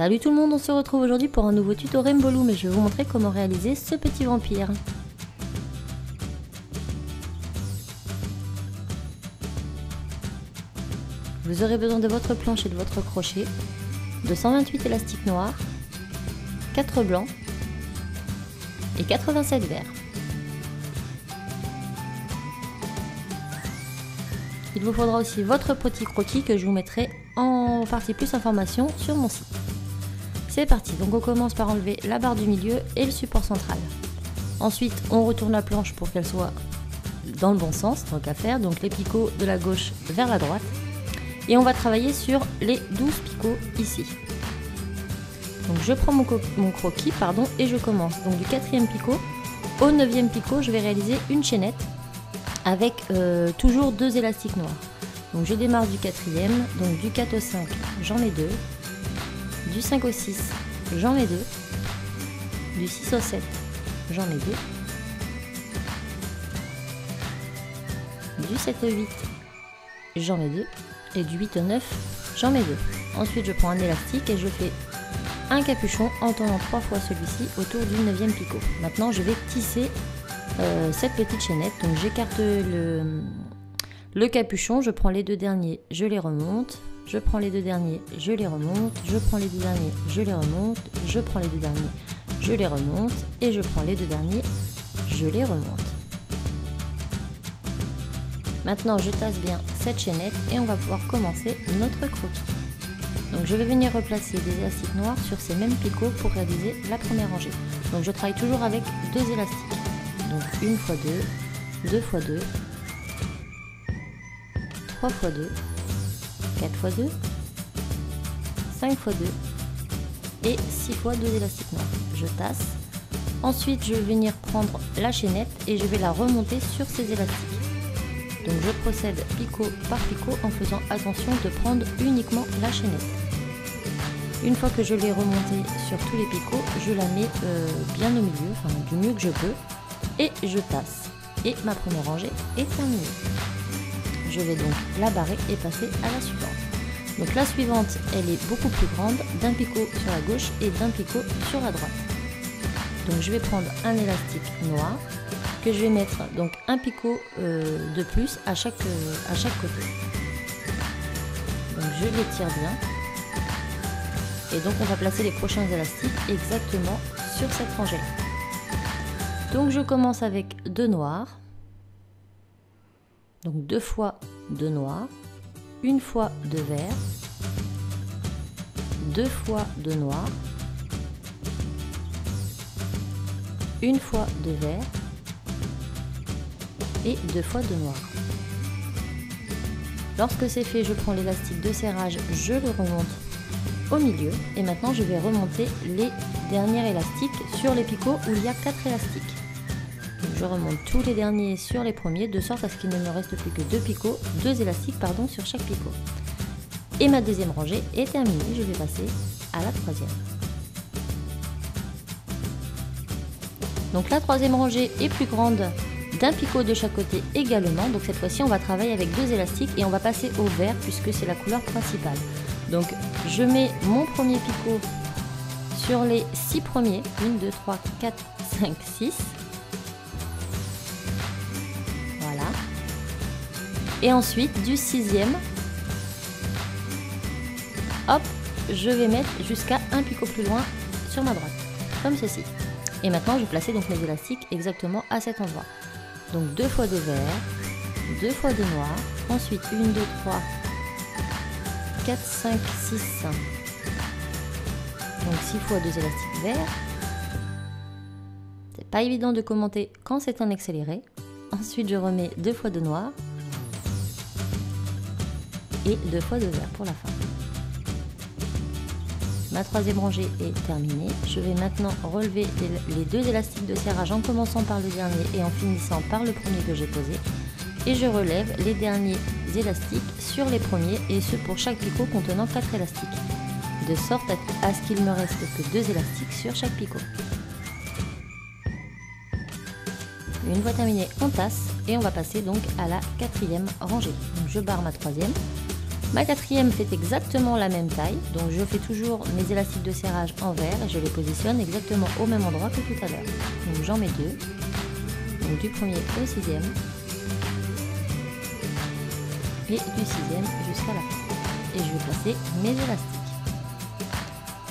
Salut tout le monde, on se retrouve aujourd'hui pour un nouveau tuto Rainbow Loom et je vais vous montrer comment réaliser ce petit vampire. Vous aurez besoin de votre planche et de votre crochet, de 128 élastiques noirs, 4 blancs et 87 verts. Il vous faudra aussi votre petit croquis que je vous mettrai en partie plus information sur mon site. C'est parti, donc on commence par enlever la barre du milieu et le support central. Ensuite, on retourne la planche pour qu'elle soit dans le bon sens, tant qu'à faire, donc les picots de la gauche vers la droite. Et on va travailler sur les 12 picots ici. Donc je prends mon croquis et je commence. Donc du 4e picot au 9e picot, je vais réaliser une chaînette avec toujours 2 élastiques noirs. Donc je démarre du 4e, donc du 4 au 5, j'en mets 2. Du 5 au 6, j'en mets 2. Du 6 au 7, j'en mets 2. Du 7 au 8, j'en mets 2. Et du 8 au 9, j'en mets 2. Ensuite, je prends un élastique et je fais un capuchon en tournant 3 fois celui-ci autour du 9e picot. Maintenant, je vais tisser cette petite chaînette. Donc, j'écarte le capuchon, je prends les 2 derniers, je les remonte. Je prends les 2 derniers, je les remonte, je prends les 2 derniers, je les remonte, je prends les 2 derniers, je les remonte, et je prends les 2 derniers, je les remonte. Maintenant, je tasse bien cette chaînette et on va pouvoir commencer notre croquis. Donc je vais venir replacer des élastiques noirs sur ces mêmes picots pour réaliser la première rangée. Donc je travaille toujours avec 2 élastiques. Donc 1 x 2, 2 x 2, 3 x 2, 4 x 2, 5 x 2 et 6 x 2 élastiques noirs. Je tasse. Ensuite, je vais venir prendre la chaînette et je vais la remonter sur ces élastiques. Donc je procède picot par picot en faisant attention de prendre uniquement la chaînette. Une fois que je l'ai remontée sur tous les picots, je la mets bien au milieu, enfin du mieux que je peux, et je tasse. Et ma première rangée est terminée. Je vais donc la barrer et passer à la suivante. Donc la suivante, elle est beaucoup plus grande, d'un picot sur la gauche et d'un picot sur la droite. Donc je vais prendre un élastique noir que je vais mettre donc un picot de plus à chaque côté. Donc je l'étire bien. Et donc on va placer les prochains élastiques exactement sur cette rangée-là. Donc je commence avec 2 noirs. Donc 2 fois 2 noirs, 1 fois 2 verts, 2 fois 2 noirs, 1 fois 2 verts et 2 fois 2 noirs. Lorsque c'est fait, je prends l'élastique de serrage, je le remonte au milieu et maintenant je vais remonter les derniers élastiques sur les picots où il y a 4 élastiques. Je remonte tous les derniers sur les premiers de sorte à ce qu'il ne me reste plus que 2 élastiques sur chaque picot. Et ma deuxième rangée est terminée, je vais passer à la troisième. Donc la troisième rangée est plus grande d'un picot de chaque côté également. Donc cette fois-ci on va travailler avec 2 élastiques et on va passer au vert puisque c'est la couleur principale. Donc je mets mon premier picot sur les 6 premiers, 1, 2, 3, 4, 5, 6. Voilà. Et ensuite du 6e, hop, je vais mettre jusqu'à un picot plus loin sur ma droite, comme ceci. Et maintenant je vais placer donc mes élastiques exactement à cet endroit. Donc 2 fois 2 verts, 2 fois 2 noirs, ensuite 1, 2, 3, 4, 5, 6, donc 6 fois 2 élastiques verts. C'est pas évident de commenter quand c'est en accéléré. Ensuite je remets 2 fois 2 noirs et 2 fois 2 verts pour la fin. Ma troisième rangée est terminée. Je vais maintenant relever les 2 élastiques de serrage en commençant par le dernier et en finissant par le premier que j'ai posé. Et je relève les derniers élastiques sur les premiers et ce pour chaque picot contenant 4 élastiques. De sorte à ce qu'il me reste que 2 élastiques sur chaque picot. Une fois terminé, on tasse et on va passer donc à la 4e rangée. Donc je barre ma troisième. Ma quatrième fait exactement la même taille, donc je fais toujours mes élastiques de serrage en vert et je les positionne exactement au même endroit que tout à l'heure. Donc j'en mets deux, donc du premier au sixième et du sixième jusqu'à la fin. Et je vais placer mes élastiques.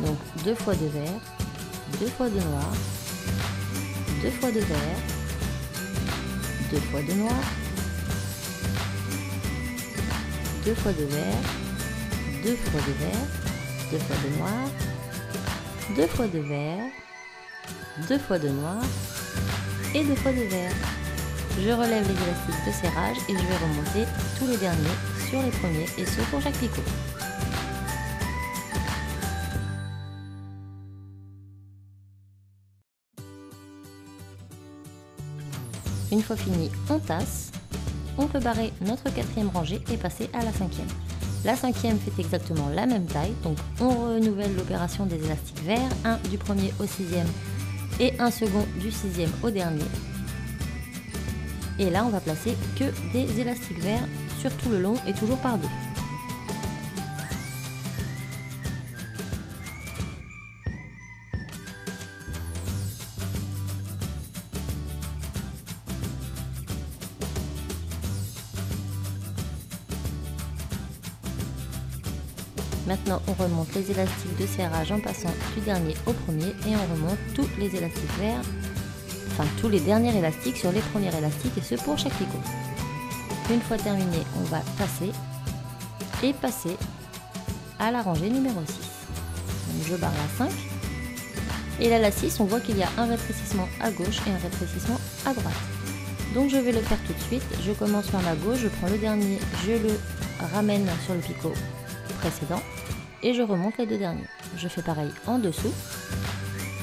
Donc 2 fois de vert, 2 fois de noir, 2 fois de vert, 2 fois de noir, 2 fois de vert, 2 fois de vert, 2 fois de noir, 2 fois de vert, 2 fois de noir et 2 fois de vert. Je relève les élastiques de serrage et je vais remonter tous les derniers sur les premiers et ce pour chaque picot. Une fois fini, on tasse. On peut barrer notre quatrième rangée et passer à la cinquième. La cinquième fait exactement la même taille, donc on renouvelle l'opération des élastiques verts, un du premier au sixième et un second du sixième au dernier. Et là on va placer que des élastiques verts sur tout le long et toujours par deux. Maintenant, on remonte les élastiques de serrage en passant du dernier au premier et on remonte tous les élastiques verts, enfin tous les derniers élastiques sur les premiers élastiques et ce pour chaque picot. Une fois terminé, on va tasser et passer à la rangée numéro 6. Donc je barre la 5 et là la 6, on voit qu'il y a un rétrécissement à gauche et un rétrécissement à droite. Donc je vais le faire tout de suite. Je commence par la gauche, je prends le dernier, je le ramène sur le picot précédent et je remonte les deux derniers. Je fais pareil en dessous.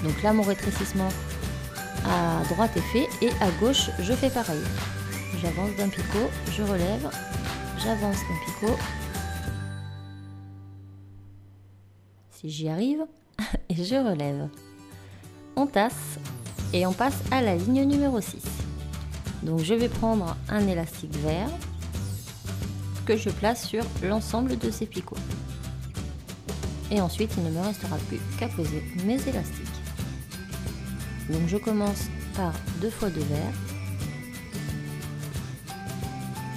Donc là mon rétrécissement à droite est fait et à gauche je fais pareil. J'avance d'un picot, je relève, j'avance d'un picot, si j'y arrive, et je relève. On tasse et on passe à la ligne numéro 6. Donc je vais prendre un élastique vert que je place sur l'ensemble de ces picots. Et ensuite, il ne me restera plus qu'à poser mes élastiques. Donc je commence par 2 fois de vert,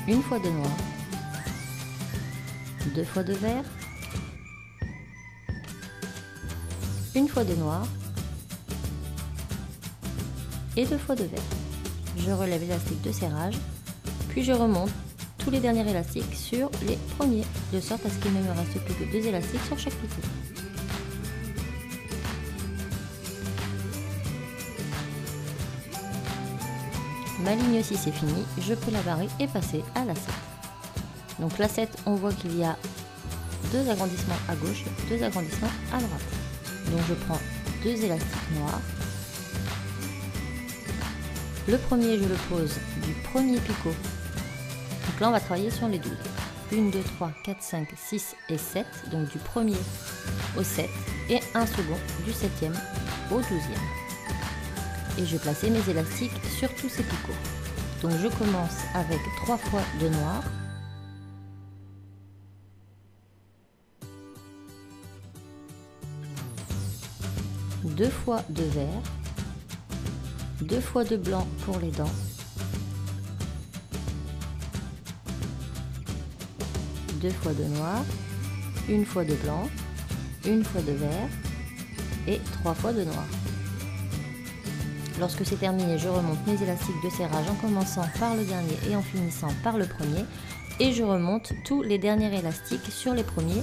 une fois de noir, 2 fois de vert, une fois de noir et 2 fois de vert. Je relève l'élastique de serrage, puis je remonte tous les derniers élastiques sur les premiers, de sorte à ce qu'il ne me reste plus que 2 élastiques sur chaque picot. Ma ligne 6 est finie, je peux la barrer et passer à la 7. Donc la 7, on voit qu'il y a 2 agrandissements à gauche, 2 agrandissements à droite. Donc je prends 2 élastiques noirs. Le premier, je le pose du premier picot. Donc là, on va travailler sur les 12. 1, 2, 3, 4, 5, 6 et 7. Donc du premier au 7 et un second du 7e au 12e. Et je vais placer mes élastiques sur tous ces picots. Donc je commence avec 3 fois de noir. Deux fois de vert. 2 fois de blanc pour les dents. 2 fois de noir, une fois de blanc, une fois de vert et 3 fois de noir. Lorsque c'est terminé, je remonte mes élastiques de serrage en commençant par le dernier et en finissant par le premier. Et je remonte tous les derniers élastiques sur les premiers,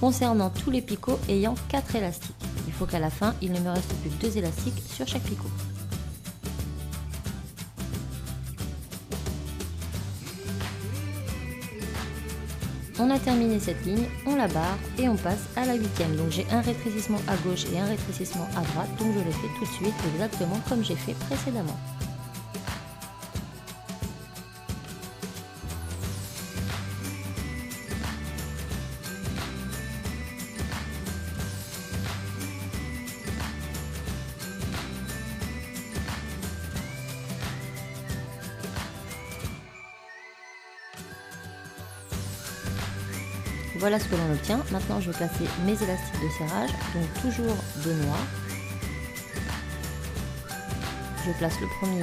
concernant tous les picots ayant 4 élastiques. Il faut qu'à la fin, il ne me reste plus que 2 élastiques sur chaque picot. On a terminé cette ligne, on la barre et on passe à la 8e. Donc j'ai un rétrécissement à gauche et un rétrécissement à droite, donc je le fais tout de suite exactement comme j'ai fait précédemment. Voilà ce que l'on obtient. Maintenant je vais placer mes élastiques de serrage, donc toujours 2 noirs. Je place le premier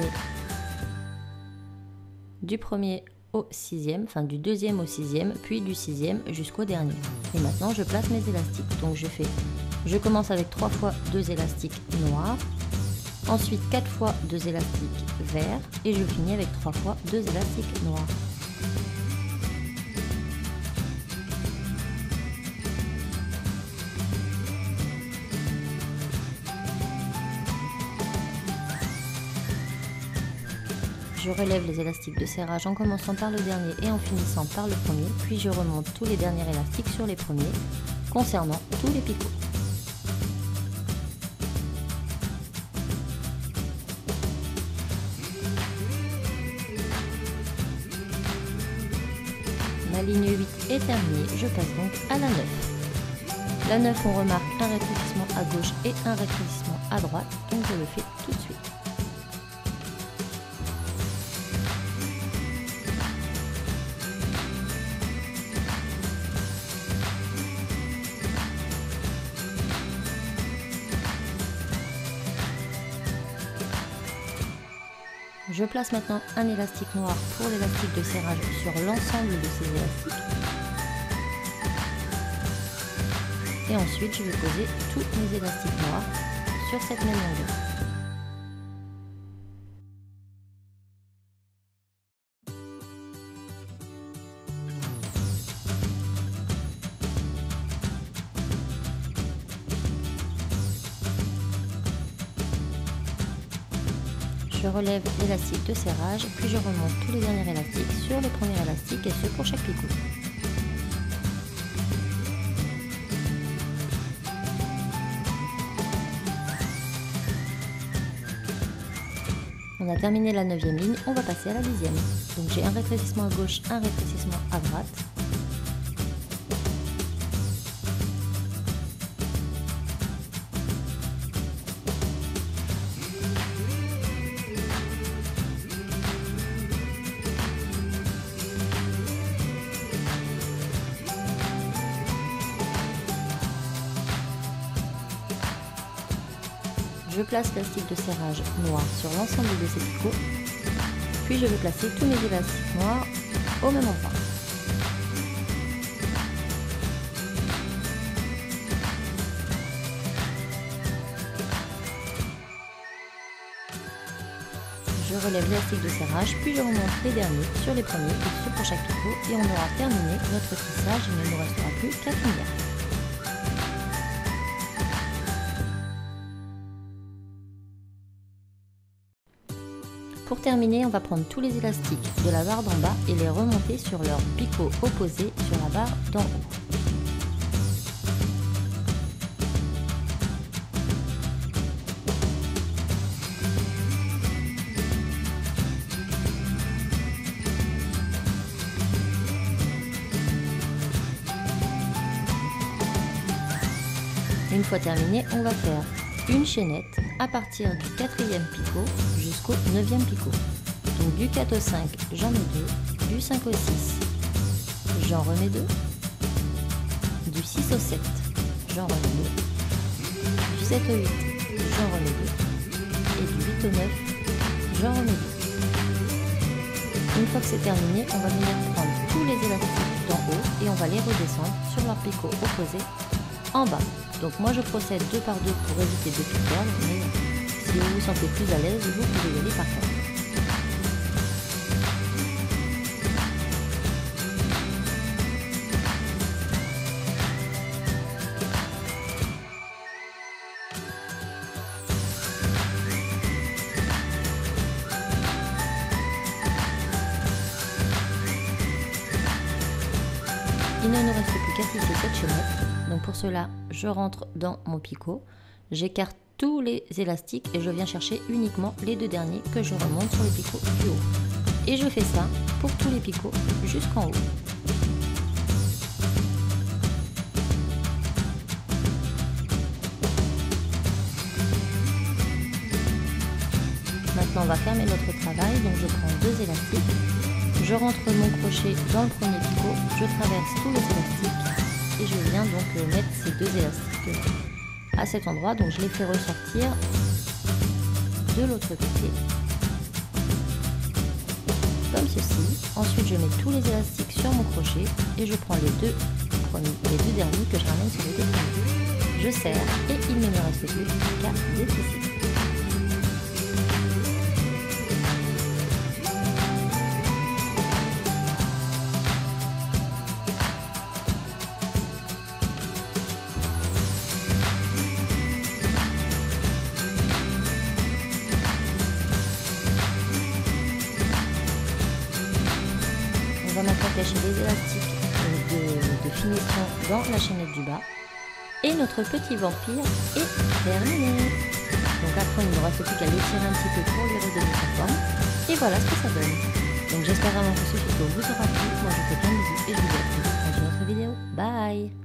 du premier au 6e, enfin du 2e au 6e, puis du 6e jusqu'au dernier. Et maintenant je place mes élastiques. Donc je commence avec 3 fois 2 élastiques noirs, ensuite 4 fois 2 élastiques verts et je finis avec 3 fois 2 élastiques noirs. Je relève les élastiques de serrage en commençant par le dernier et en finissant par le premier, puis je remonte tous les derniers élastiques sur les premiers, concernant tous les picots. Ma ligne 8 est terminée, je passe donc à la 9. La 9, on remarque un rétrécissement à gauche et un rétrécissement à droite, donc je le fais tout de suite. Je place maintenant un élastique noir pour l'élastique de serrage sur l'ensemble de ces élastiques. Et ensuite, je vais poser tous mes élastiques noirs sur cette même longueur. Je relève l'élastique de serrage, puis je remonte tous les derniers élastiques sur le premier élastique et ce pour chaque picot. On a terminé la 9e ligne, on va passer à la 10e. Donc j'ai un rétrécissement à gauche, un rétrécissement à droite. Je place l'élastique de serrage noir sur l'ensemble de ces picots, puis je vais placer tous mes élastiques noirs au même endroit. Je relève l'élastique de serrage, puis je remonte les derniers sur les premiers et ceux pour chaque picot et on aura terminé notre tissage, il ne nous restera plus qu'à finir. Pour terminer, on va prendre tous les élastiques de la barre d'en bas et les remonter sur leur picot opposé sur la barre d'en haut. Une fois terminé, on va faire une chaînette à partir du 4e picot jusqu'au 9e picot. Donc du 4 au 5, j'en mets 2, du 5 au 6, j'en remets 2, du 6 au 7, j'en remets 2, du 7 au 8, j'en remets 2, et du 8 au 9, j'en remets 2. Une fois que c'est terminé, on va venir prendre tous les élastiques d'en haut et on va les redescendre sur leur picot opposé en bas. Donc moi je procède 2 par 2 pour éviter de tout perdre, mais si vous vous sentez plus à l'aise, vous pouvez y aller par contre. Il ne nous reste plus qu'à tisser cette chaînette. Donc pour cela, je rentre dans mon picot, j'écarte tous les élastiques et je viens chercher uniquement les 2 derniers que je remonte sur le picot du haut. Et je fais ça pour tous les picots jusqu'en haut. Maintenant on va fermer notre travail, donc je prends 2 élastiques, je rentre mon crochet dans le premier picot, je traverse tous les élastiques et je viens donc mettre ces deux élastiques à cet endroit. Donc je les fais ressortir de l'autre côté comme ceci. Ensuite je mets tous les élastiques sur mon crochet et je prends les deux derniers que je ramène sur le défini. Je serre et il ne me reste plus qu'à détisser. On va maintenant cacher les élastiques de finition dans la chaînette du bas. Et notre petit vampire est terminé. Donc après il ne me reste plus qu'à l'étirer un petit peu pour lui redonner sa forme. Et voilà ce que ça donne. Donc j'espère vraiment que ce tuto vous aura plu. Moi je vous fais plein de bisous et je vous dis à très vite dans une autre vidéo. Bye!